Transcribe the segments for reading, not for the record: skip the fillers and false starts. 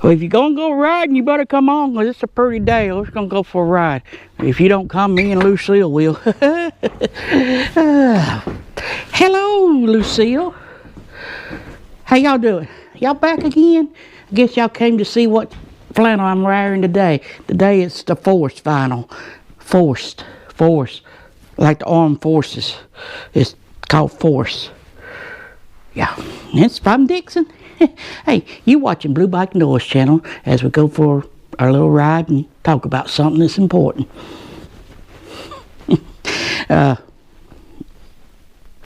Well, if you're gonna go riding, you better come on, because it's a pretty day. We're gonna go for a ride. If you don't come, me and Lucille will. Hello, Lucille. How y'all doing? Y'all back again? I guess y'all came to see what flannel I'm wearing today. Today it's the Force vinyl. Force. Like the armed forces. It's called Force. Yeah, I'm Dixon. Hey, you watching Blue Bike Noise channel as we go for our little ride and talk about something that's important.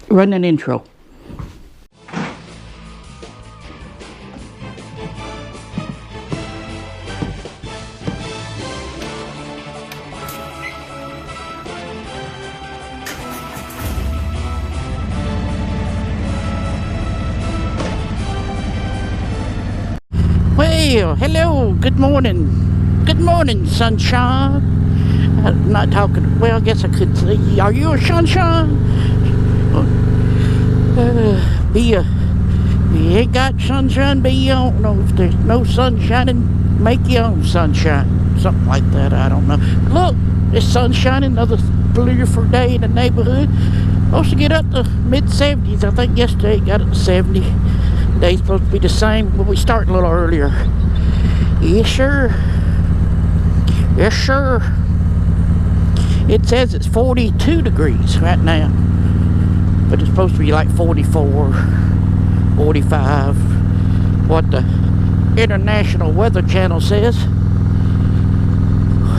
Run an intro. Well, hello, good morning. Good morning, sunshine. I'm not talking, well, I guess I could say, are you a sunshine? We ain't got sunshine, but you don't know if there's no sunshine, and make your own sunshine. Something like that, I don't know. Look, it's sun shining, another beautiful day in the neighborhood. Supposed to get up to mid-70s. I think yesterday it got up to 70. Today's supposed to be the same, but we start a little earlier. Yes, sir. Yes, sir. It says it's 42 degrees right now, but it's supposed to be like 44, 45. What the International Weather Channel says.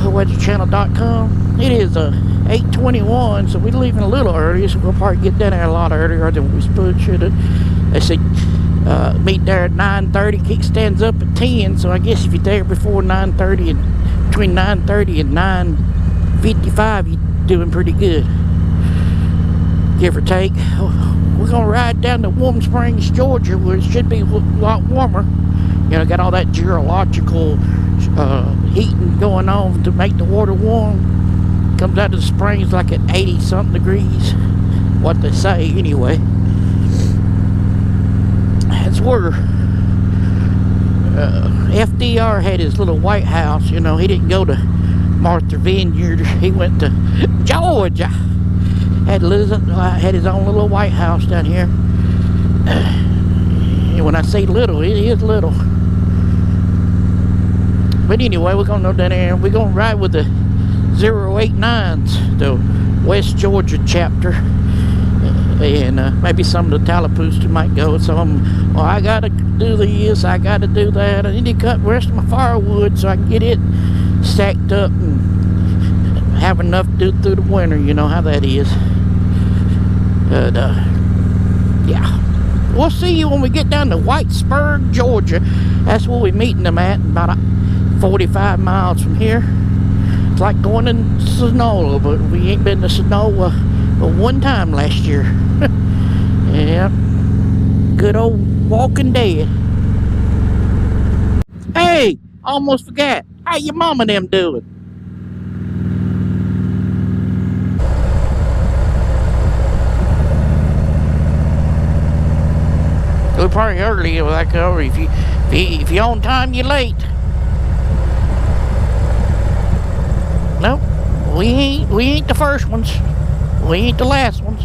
Weatherchannel.com. It is 8:21, so we're leaving a little early, so we'll probably get down there a lot earlier than we should have. They say meet there at 9:30. Kickstand's up at 10, so I guess if you're there before 9:30 and between 9:30 and 9:55, you're doing pretty good, give or take. We're gonna ride down to Warm Springs, Georgia, where it should be a lot warmer. You know, got all that geological heating going on to make the water warm. Comes out of the springs like at 80 something degrees, what they say anyway. That's where FDR had his little White House. You know, he didn't go to Martha Vineyard, he went to Georgia. Had his own little White House down here. And when I say little, it is little. But anyway, we're gonna go down there and we're gonna ride with the 089s, the West Georgia chapter. And maybe some of the Tallapoosa might go. So well, I gotta do this, I gotta do that. I need to cut the rest of my firewood so I can get it stacked up and have enough to do through the winter. You know how that is. But yeah, we'll see you when we get down to Whitesburg, Georgia. That's where we're meeting them at, about 45 miles from here. It's like going to Sonoma, but we ain't been to Sonoma but one time last year. Yeah, good old Walking Dead. Hey, almost forgot. How your mom and them doing? We're probably early, like if you're on time, you're late. Nope, we ain't the first ones. We ain't the last ones.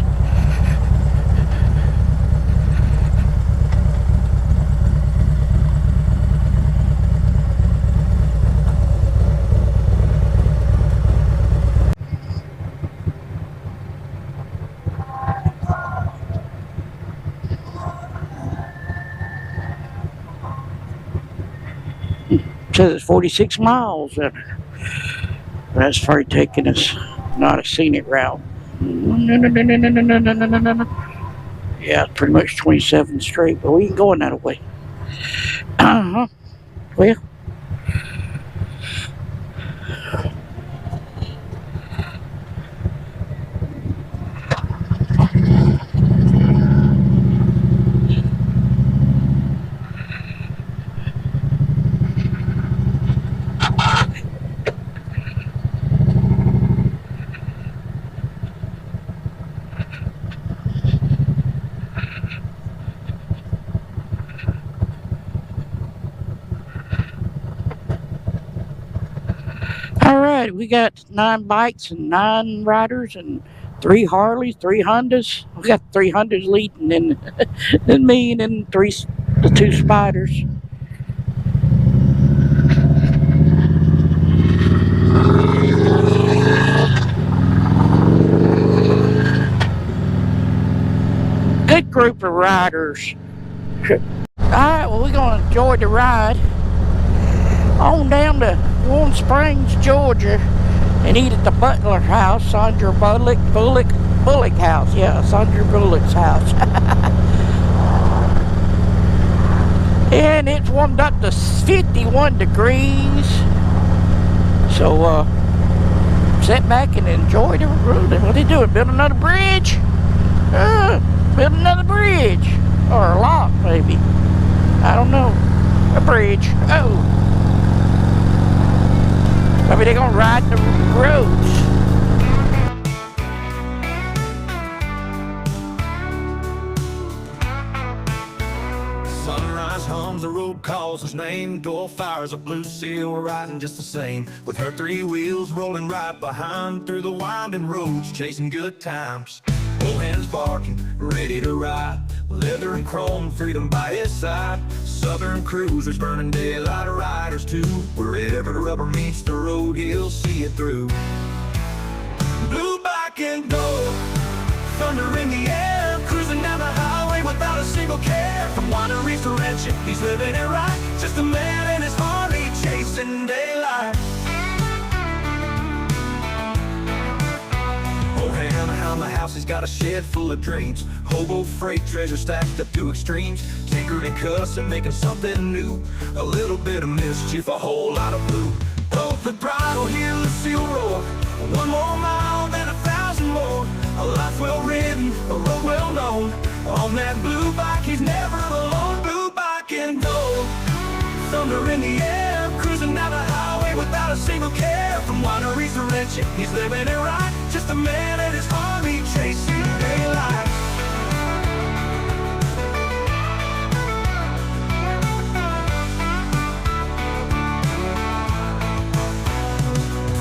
Says it's 46 miles. That's probably taking us not a scenic route. No. Yeah, it's pretty much 27 straight, but we ain't going that way. Well, right, we got 9 bikes and 9 riders and 3 Harleys, 3 Hondas. We got 3 Hondas leading, and then me, and then the 2 Spiders. Good group of riders. Alright, well, we're going to enjoy the ride on down to Warm Springs, Georgia, and eat at the Butler House, Sandra Bulloch House. Yeah, Sandra Bulloch's house. And it's warmed up to 51 degrees. So, sit back and enjoy the road. What are they doing? Build another bridge? Build another bridge. Or a lock, maybe. I don't know. A bridge. Oh. Maybe they're gonna ride the roads. Sunrise hums, the road calls his name. Door fires a blue seal, riding just the same. With her 3 wheels rolling right behind, through the winding roads, chasing good times. Old hands barking, ready to ride. Leather and chrome, freedom by his side. Southern cruisers, burning daylight riders too. Wherever the rubber meets the road, he'll see it through. Blue bike and gold, thunder in the air, cruising down the highway without a single care. From wineries to ranching, he's living it right. Just a man and his Harley chasing daylight. Oh, Hammer House, he's got a shed full of dreams. Hobo freight treasure stacked up to extremes. Tinkering and cussing, making something new. A little bit of mischief, a whole lot of blue. Both the bridle, hear the seal roar. 1 more mile, then 1,000 more. A life well ridden, a road well known. On that blue bike, he's never alone. Blue bike and gold, thunder in the air, cruising down the highway without a single care. From wineries to ranching, he's living it right. Just a man and his Harley chasing daylight.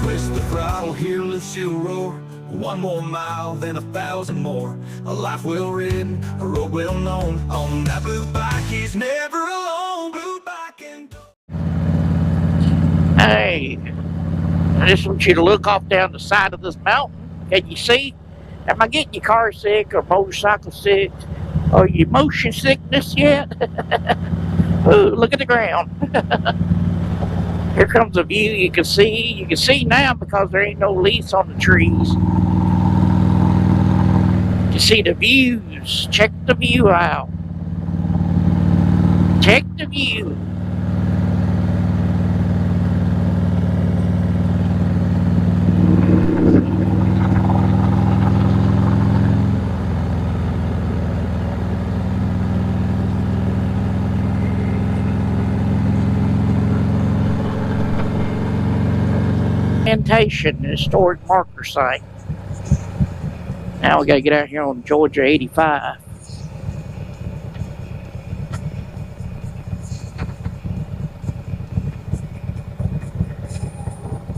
Twist the throttle, hear the seal roar. 1 more mile, then 1,000 more. A life well ridden, a road well known. On that blue bike, he's never alone. Blue bike and Hey, I just want you to look off down the side of this mountain. Can you see? Am I getting your car sick or motorcycle sick? Or your motion sickness yet? Ooh, look at the ground. Here comes a view you can see. You can see now because there ain't no leaves on the trees. You see the views. Check the view out. Check the view. Plantation, a historic marker site. Now we gotta get out here on Georgia 85.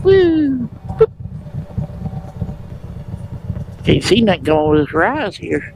Woo! Boop. Can't see nothing going with this rise here.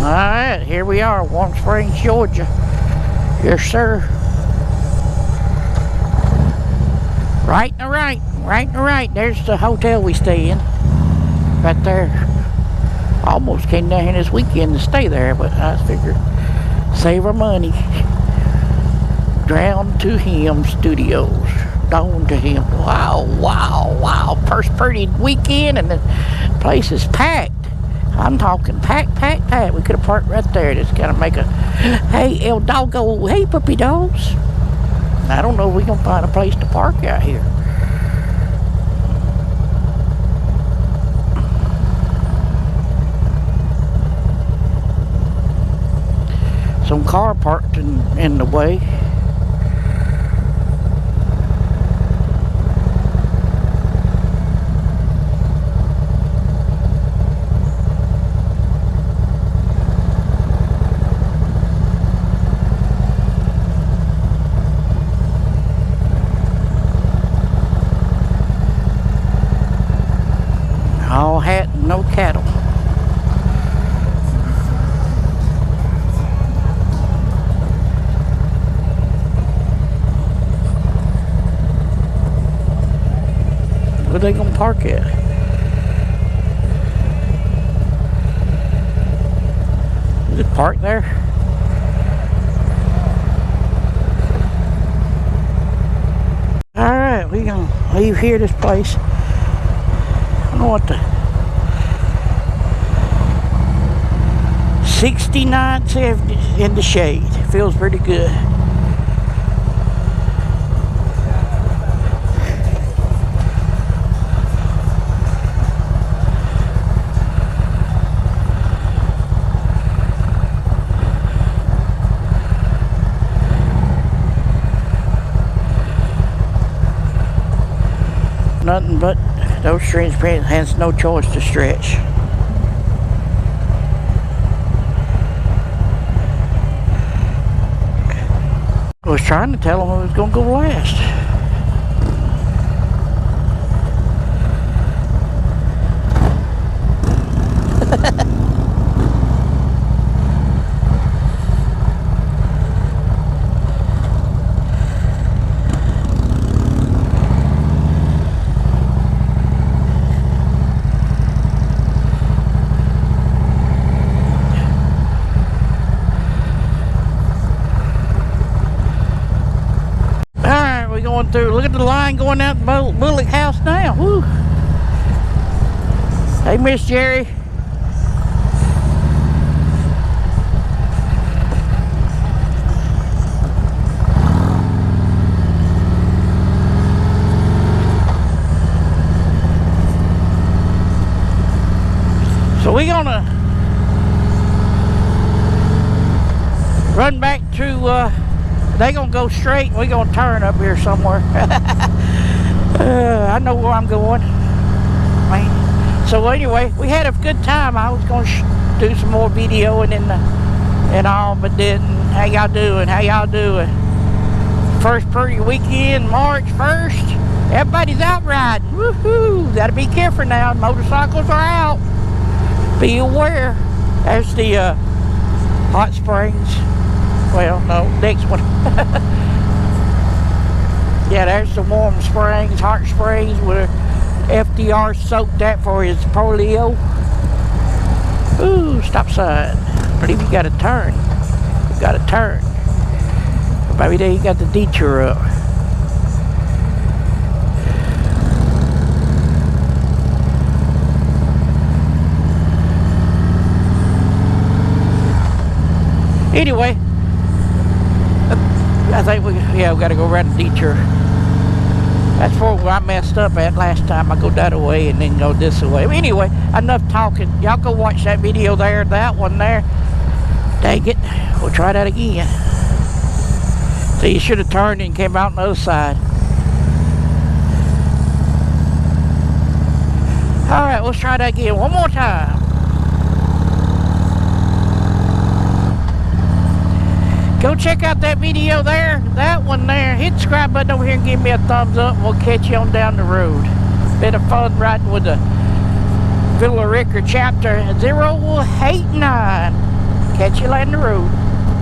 Alright, here we are, Warm Springs, Georgia. Yes, sir. Right and right, right and right. There's the hotel we stay in. Right there. Almost came down here this weekend to stay there, but I figured save our money. Drown to Him Studios. Dawn to Him. Wow, wow, wow. First pretty weekend and the place is packed. I'm talking packed. We could have parked right there. Just gotta make a, hey, El Doggo, hey, puppy dogs. I don't know if we're gonna find a place to park out here. some car parked in the way. All hat, no cattle. Where they gonna park at? Is it parked there? Alright, we gonna leave here this place. I don't know what the 69th in the shade. Feels pretty good. Nothing but those strings has no choice to stretch. I was trying to tell him it was going to go last. Going through, look at the line going out the Bulloch House now. Woo. Hey, Miss Jerry. So we're gonna run back to they gonna go straight and we gonna turn up here somewhere. I know where I'm going. So anyway, we had a good time. I was gonna do some more videoing and all, but didn't. How y'all doing? How y'all doing? First pretty weekend, March 1st. Everybody's out riding. Woohoo! Gotta be careful now. Motorcycles are out. Be aware. There's the hot springs. Well, no, next one. Yeah, there's the warm springs, hot springs, where FDR soaked that for his polio. Ooh, stop sign. I believe you gotta turn. You gotta turn. Maybe there you got the detour up. Anyway, I think we gotta go around the detour. That's where I messed up at last time. I go that way and then go this way. Anyway, enough talking. Y'all go watch that video there, that one there. Dang it. We'll try that again. So you should have turned and came out on the other side. Alright, let's try that again. One more time. Go check out that video there, that one there. Hit the subscribe button over here and give me a thumbs up. And we'll catch you on down the road. Been a fun riding with the Bulloch chapter 089. Catch you later on the road.